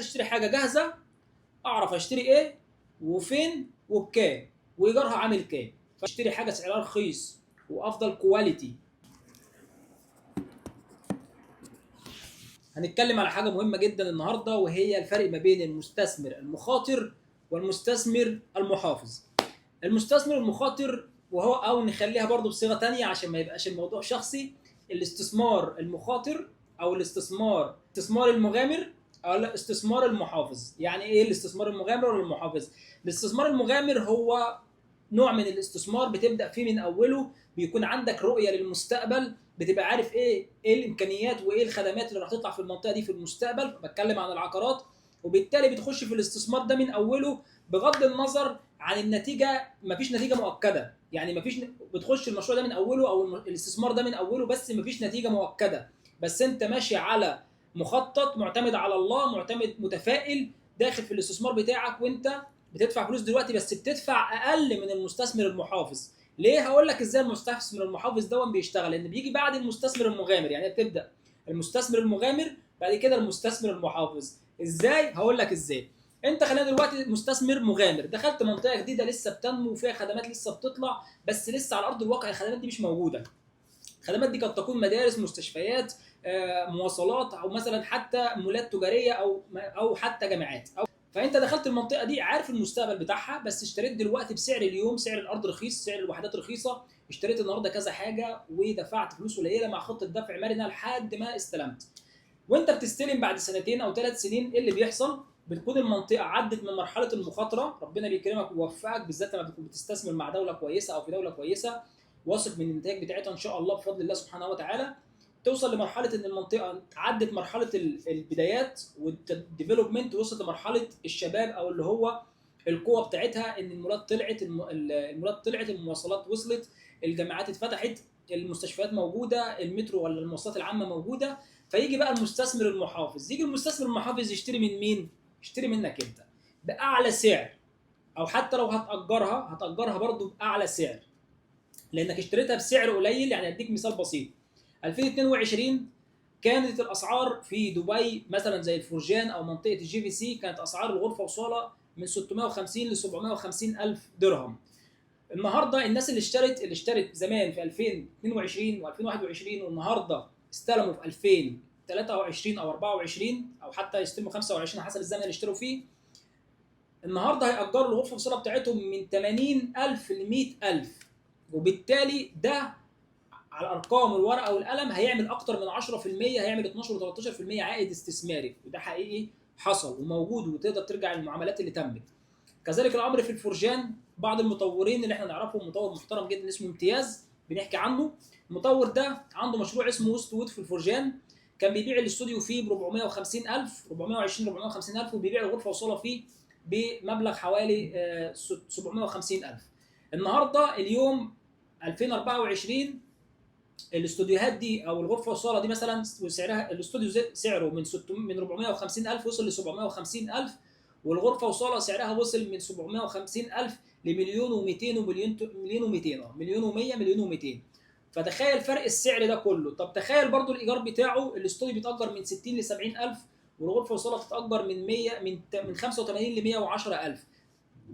عايز اشتري حاجه جاهزه، اعرف اشتري ايه وفين وبكام وايجارها عامل كام، فاشتري حاجه سعرها رخيص وافضل كواليتي. هنتكلم على حاجه مهمه جدا النهارده، وهي الفرق ما بين المستثمر المخاطر والمستثمر المحافظ. المستثمر المخاطر وهو، او نخليها برضو بصيغه تانية عشان ما يبقاش الموضوع شخصي، الاستثمار المخاطر او الاستثمار المغامر او الاستثمار المحافظ. يعني ايه الاستثمار المغامر ولا المحافظ؟ الاستثمار المغامر هو نوع من الاستثمار بتبدا فيه من اوله، بيكون عندك رؤيه للمستقبل، بتبقى عارف ايه الامكانيات وايه الخدمات اللي راح تطلع في المنطقه دي في المستقبل، بتكلم عن العقارات. وبالتالي بتخش في الاستثمار ده من اوله بغض النظر عن النتيجه، مفيش نتيجه مؤكده، يعني مفيش بتخش المشروع ده من اوله او الاستثمار ده من اوله بس مفيش نتيجه مؤكده، بس انت ماشي على مخطط، معتمد على الله، معتمد متفائل، داخل في الاستثمار بتاعك وانت بتدفع فلوس دلوقتي بس بتدفع اقل من المستثمر المحافظ. ليه؟ هقول لك ازاي المستثمر المحافظ ده بيشتغل، لان بيجي بعد المستثمر المغامر، يعني بتبدا المستثمر المغامر بعد كده المستثمر المحافظ. ازاي؟ هقول لك ازاي. انت خلينا دلوقتي مستثمر مغامر، دخلت منطقه جديده لسه بتنمو وفيها خدمات لسه بتطلع، بس لسه على ارض الواقع الخدمات دي مش موجوده. الخدمات دي قد تكون مدارس، مستشفيات، مواصلات، او مثلا حتى مولات تجاريه او حتى جامعات. فانت دخلت المنطقه دي عارف المستقبل بتاعها، بس اشتريت دلوقتي بسعر اليوم، سعر الارض رخيص، سعر الوحدات رخيصه، اشتريت النهارده كذا حاجه ودفعت فلوس قليله مع خطه دفع مرنه لحد ما استلمت. وانت بتستلم بعد سنتين او 3 سنين، ايه اللي بيحصل؟ بتكون المنطقه عدت من مرحله المخاطره، ربنا بيكرمك ويوفقك، بالذات لما بتكون بتستثمر مع دوله كويسه او في دوله كويسه، واثق من النتائج بتاعتها ان شاء الله بفضل الله سبحانه وتعالى. توصل لمرحله ان المنطقه عدت مرحله البدايات والديفلوبمنت، وصلت لمرحله الشباب او اللي هو القوه بتاعتها، ان المولات طلعت، المولات طلعت، المواصلات وصلت، الجامعات اتفتحت، المستشفيات موجوده، المترو ولا المواصلات العامه موجوده. فيجي بقى المستثمر المحافظ، يجي المستثمر المحافظ يشتري من مين؟ يشتري منك انت باعلى سعر، او حتى لو هتاجرها برضه باعلى سعر، لانك اشتريتها بسعر قليل. يعني اديك مثال بسيط، 2022 كانت الاسعار في دبي مثلا زي الفرجان او منطقه الجي في سي، كانت اسعار الغرفه وصاله من 650 ل 750 الف درهم. النهارده الناس اللي اشترت زمان في 2022 و2021 والنهارده استلموا في 2023 او 24 او حتى يستلموا 25 حسب الزمن اللي اشتروا فيه، النهارده هيأجروا الغرفه الصاله بتاعتهم من 80,000 ل 100,000. وبالتالي ده على الارقام والورقه والقلم هيعمل اكتر من 10%، هيعمل 12 و13% عائد استثماري، وده حقيقي حصل وموجود وتقدر ترجع للمعاملات اللي تمت. كذلك الامر في الفرجان، بعض المطورين اللي احنا نعرفهم، مطور محترم جدا اسمه امتياز بنحكي عنه. المطور ده عنده مشروع اسمه وست وود في الفرجان، كان بيبيع الاستوديو فيه ب 450,000، 420 450,000، وبيبيع الغرفه وصاله فيه بمبلغ حوالي 750,000. النهارده اليوم 2024 الاستوديوهات دي او الغرفه والصاله دي مثلا وسعرها، الاستوديو سعره من 450,000 وصل ل 750,000، والغرفه وصاله سعرها وصل من 750,000 لمليون و200 ومليون و200 مليون و100 مليون و200. فتخيل فرق السعر ده كله. طب تخيل برضو الايجار بتاعه، الاستوديو بيتاجر من 60 ل 70,000، والغرفه والصاله بتتاجر من 100 من 85 ل 110,000.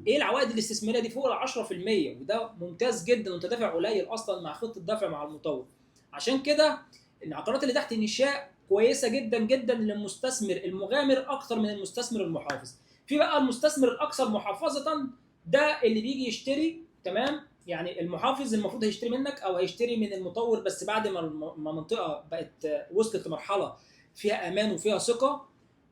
ايه العوائد الاستثماريه دي؟ فوق ال 10%، وده ممتاز جدا وانت دافع قليل اصلا مع خطه دفع مع المطور. عشان كده العقارات اللي تحت الانشاء كويسه جدا جدا للمستثمر المغامر اكتر من المستثمر المحافظ. في بقى المستثمر الاكثر محافظه، ده اللي بيجي يشتري، تمام؟ يعني المحافظ المفروض هيشتري منك او هيشتري من المطور بس بعد ما المنطقه بقت وصلت لمرحله فيها امان وفيها ثقه،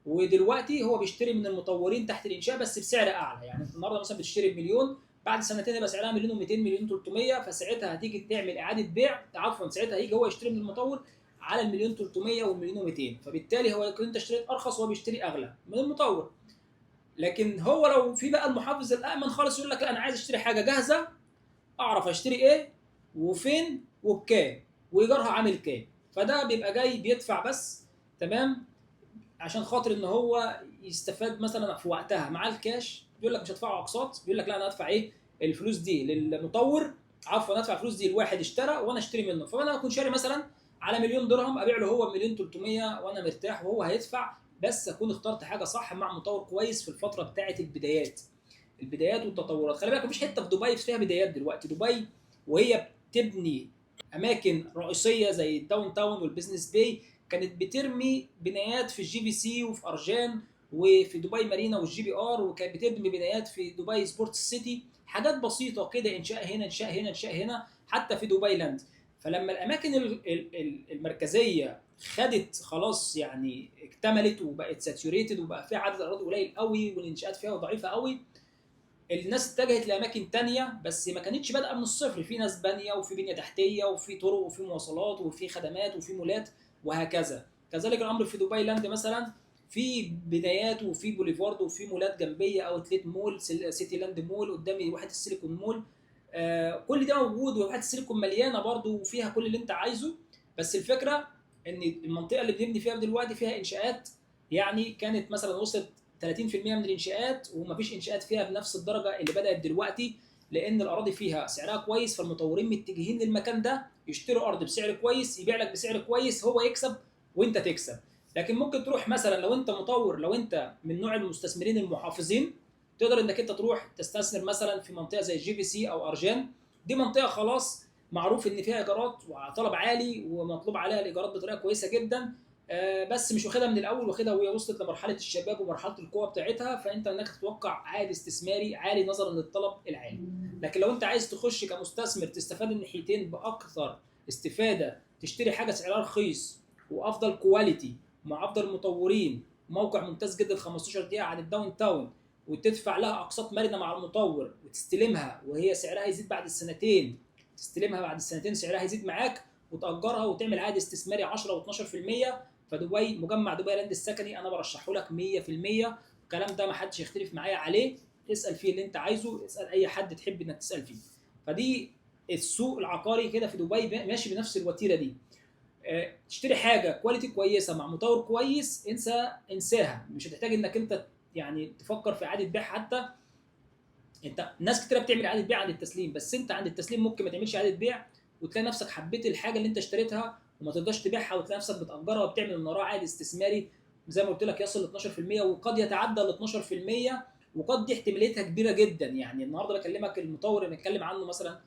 ودلوقتي هو بيشتري من المطورين تحت الانشاء بس بسعر اعلى. يعني النهارده مثلا بتشتري بمليون، بعد سنتين يبقى سعرها مليون و200 مليون 300، فساعتها هتيجي تعمل اعاده بيع، عفوا ساعتها هيجي هو يشتري من المطور على المليون 300 والمليون و200، فبالتالي هو يكون انت اشتريت ارخص وهو بيشتري اغلى من المطور. لكن هو لو في بقى المحافظ الامن خالص يقول لك لا انا عايز اشتري حاجه جاهزه، اعرف اشتري ايه وفين وبكام وايجارها عامل كام، فده بيبقى جاي بيدفع بس، تمام، عشان خاطر ان هو يستفاد مثلا في وقتها مع الكاش. يقول لك مش هدفعه اقساط، يقول لك لا انا ادفع ايه الفلوس دي للمطور، عفوا ادفع الفلوس دي لواحد اشترى وانا اشتري منه. فانا اكون شاري مثلا على مليون درهم، ابيع له هو بمليون 300 وانا مرتاح، وهو هيدفع بس اكون اخترت حاجه صح مع مطور كويس في الفتره بتاعه البدايات والتطورات. خلي بالك مفيش حته في دبي فيها بدايات دلوقتي. دبي وهي بتبني اماكن رئيسيه زي الداون تاون والبيزنس باي كانت بترمي بنايات في الجي في سي وفي ارجان وفي دبي مارينا والجي بي ار، وكانت بتبني بنايات في دبي سبورتس سيتي، حاجات بسيطه كده، انشاء هنا انشاء هنا انشاء هنا، حتى في دبي لاند. فلما الاماكن المركزيه خدت خلاص يعني اكتملت وبقت ساتوريتد وبقى فيها عدد اراضي قليل قوي والانشاءات فيها ضعيفه قوي، الناس اتجهت لاماكن تانية بس ما كانتش بادئه من الصفر. في ناس بانيه وفي بنيه تحتيه وفي طرق وفي مواصلات وفي خدمات وفي مولات وهكذا. كذلك الامر في دبي لاند مثلا، في بدايات وفي بوليفارد وفي مولات جنبيه، اوتليت مول، سيتي لاند مول، قدامي واحد السيليكون مول. كل ده موجود، وواحد السيليكون مليانه برضو وفيها كل اللي انت عايزه. بس الفكره ان المنطقه اللي بنبني فيها دلوقتي فيها انشاءات، يعني كانت مثلا وصلت 30% من الانشاءات ومفيش انشاءات فيها بنفس الدرجه اللي بدات دلوقتي، لان الاراضي فيها سعرها كويس، فالمطورين متجهين للمكان ده يشتروا ارض بسعر كويس، يبيع لك بسعر كويس، هو يكسب وانت تكسب. لكن ممكن تروح مثلا لو انت مطور، لو انت من نوع المستثمرين المحافظين، تقدر انك انت تروح تستثمر مثلا في منطقه زي جي في سي او ارجان. دي منطقه خلاص معروف ان فيها ايجارات وطلب عالي ومطلوب عليها الايجارات بطريقه كويسه جدا، بس مش واخدها من الاول، واخدها وهي وصلت لمرحله الشباب ومرحله القوه بتاعتها، فانت انك تتوقع عائد استثماري عالي نظرا للطلب العالي. لكن لو انت عايز تخش كمستثمر تستفاد الناحيتين باكثر استفاده، تشتري حاجه سعرها رخيص وافضل كواليتي مع افضل مطورين، موقع ممتاز جدا 15 دقيقه عن الداون تاون، وتدفع لها اقساط مرنه مع المطور وتستلمها وهي سعرها يزيد بعد السنتين، تستلمها بعد السنتين سعرها يزيد معاك، وتاجرها وتعمل عائد استثماري 10 و12%. فدبي، مجمع دبي لاند السكني، انا برشحه لك 100%. الكلام ده ما حدش يختلف معايا عليه، اسال فيه اللي انت عايزه، اسال اي حد تحب انك تسال فيه. فدي السوق العقاري كده في دبي ماشي بنفس الوتيره دي. تشتري حاجه كواليتي كويسه مع مطور كويس، انساها، مش هتحتاج انك انت يعني تفكر في اعاده بيع حتى. انت ناس كتيره بتعمل اعاده بيع عند التسليم، بس انت عند التسليم ممكن ما تعملش اعاده بيع وتلاقي نفسك حبيت الحاجه اللي انت اشتريتها وما تقدرش تبيعها، وتلاقي نفسك بتاجرها وبتعمل من وراها عائد استثماري زي ما قلت لك يصل ل 12%، وقد يتعدى ال 12%، وقد دي احتماليتها كبيره جدا. يعني النهارده بكلمك المطور اللي بنتكلم عنه مثلا،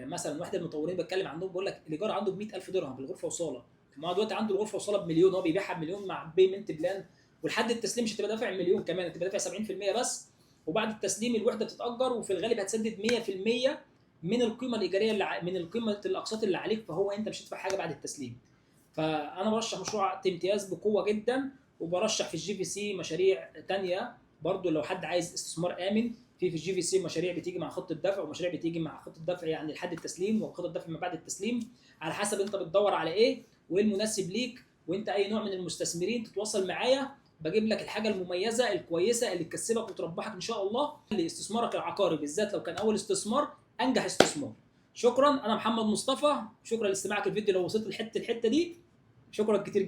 مثلا واحد المطورين بتكلم عنهم بقول لك الايجار عنده ب 100,000 درهم بالغرفه وصاله، ما هو دلوقتي عنده الغرفه وصاله بمليون، هو بيبيعها بمليون مع بيمنت بلان، ولحد التسليم مش هتبقى دافع مليون كمان، هتبقى دافع 70% بس، وبعد التسليم الوحده بتتاجر، وفي الغالب هتسدد 100% من القيمه الايجاريه من القيمه الاقساط اللي عليك، فهو انت مش هتدفع حاجه بعد التسليم. فانا برشح مشروع امتياز بقوه جدا، وبرشح في الجي في سي مشاريع تانية برضو لو حد عايز استثمار امن. في الجي في سي مشاريع بتيجي مع خطه دفع، ومشاريع بتيجي مع خطه دفع يعني لحد التسليم، وخطه دفع ما بعد التسليم، على حسب انت بتدور على ايه وايه المناسب ليك، وانت اي نوع من المستثمرين تتواصل معايا، بجيب لك الحاجه المميزه الكويسه اللي تكسبك وتربحك ان شاء الله لاستثمارك العقاري، بالذات لو كان اول استثمار انجح استثمار. شكرا، انا محمد مصطفى، شكرا لاستماعك الفيديو لو وصلت الحته دي، شكرا كتير.